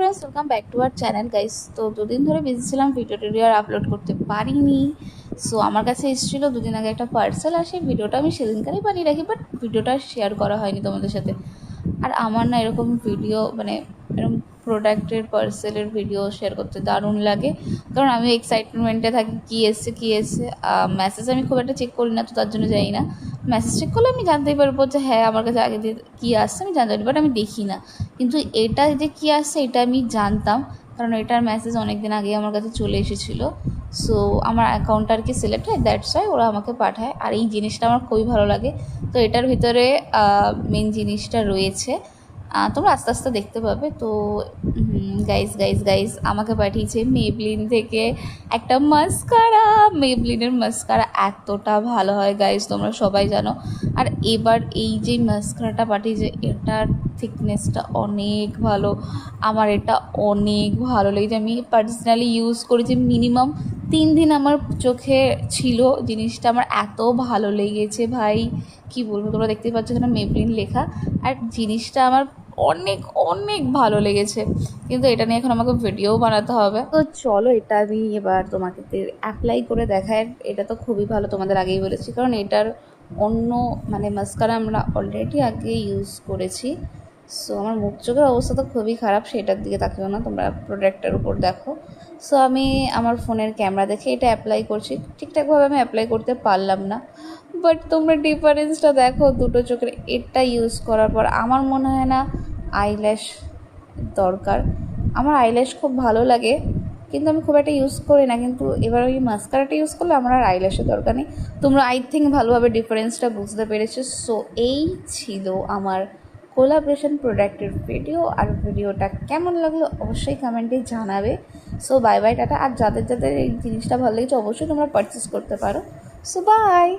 Friends, welcome back to our channel guys. তো দুদিন ধরে বিজি ছিলাম, ভিডিও আর আপলোড করতে পারিনি। সো আমার কাছে এসেছিল দুদিন আগে একটা পার্সেল, আর সেই ভিডিওটা আমি সেদিনকারই বানিয়ে রাখি, বাট ভিডিওটা শেয়ার করা হয়নি তোমাদের সাথে। আর আমার না এরকম ভিডিও এরকম প্রোডাক্টের পার্সেলের ভিডিও শেয়ার করতে দারুণ লাগে, কারণ আমি এক্সাইটমেন্টে থাকি কী এসছে। মেসেজ আমি খুব একটা চেক করি না, তো তার জন্য জানি না। মেসেজ চেক করলে আমি জানতেই পারবো যে হ্যাঁ আমার কাছে আগে দিয়ে কী আসছে আমি জানতে পারি, বাট আমি দেখি না। কিন্তু এটা যে কী আসছে এটা আমি জানতাম, কারণ এটার মেসেজ অনেক দিন আগে আমার কাছে চলে এসেছিলো। সো আমার অ্যাকাউন্টটা আর কি সিলেক্ট হয়, দ্যাটস ওয়াই ওরা আমাকে পাঠায়। আর এই জিনিসটা আমার খুবই ভালো লাগে। তো এটার ভিতরে মেন জিনিসটা রয়েছে, তোমরা আস্তে আস্তে দেখতে পাবে। তো গাইজ আমাকে পাঠিয়েছে মেবলিন থেকে একটা মাস্কারা। মেবলিনের মাস্কারা এতটা ভালো হয় গাইজ, তোমরা সবাই জানো। আর এবার এই যে মাস্কারাটা পাঠিয়েছে এটার থিকনেসটা অনেক ভালো, আমার এটা অনেক ভালো লেগেছে। আমি পার্সোনালি ইউজ করেছি মিনিমাম 3 দিন, আমার চোখে ছিল জিনিসটা, আমার এত ভালো লেগেছে ভাই কি বলবো। তোমরা দেখতেই পাচ্ছ এখানে মেবলিন লেখা, আর জিনিসটা আমার অনেক অনেক ভালো লেগেছে। কিন্তু এটা নিয়ে এখন আমাকে ভিডিও বানাতে হবে। তো চলো এটা আমি এবার তোমাকে অ্যাপ্লাই করে দেখাই। এটা তো খুবই ভালো, তোমাদের আগেই বলেছি, কারণ এটার অন্য মাস্কারা আমরা অলরেডি আগে ইউজ করেছি। সো আমার মুখ চোখের অবস্থা তো খুবই খারাপ, সেটার দিকে তাকিও না, তোমরা প্রোডাক্টের উপর দেখো। সো আমি আমার ফোনের ক্যামেরা দেখে এটা অ্যাপ্লাই করছি। ঠিকঠাকভাবে আমি অ্যাপ্লাই করতে পারলাম না, বাট তোমরা ডিফারেন্সটা দেখো দুটো চোখের। এটা ইউজ করার পর আমার মনে হয় না আইল্যাশ দরকার। আমার আইল্যাশ খুব ভালো লাগে, কিন্তু আমি খুব একটা ইউজ করি না। কিন্তু এবার ওই মাস্কারাটা ইউজ করলে আমার আর আইল্যাশের দরকার নেই। তোমরা আই থিঙ্ক ভালোভাবে ডিফারেন্সটা বুঝতে পেরেছো। সো এই ছিল আমার কোলাবরেশন প্রোডাক্টের ভিডিও। আর ভিডিওটা কেমন লাগলো অবশ্যই কমেন্টে জানাবে। So bye bye, tata. আর যাদের যাদের এই জিনিসটা ভালো লেগেছে অবশ্যই তোমরা পারচেস করতে পারো। So by.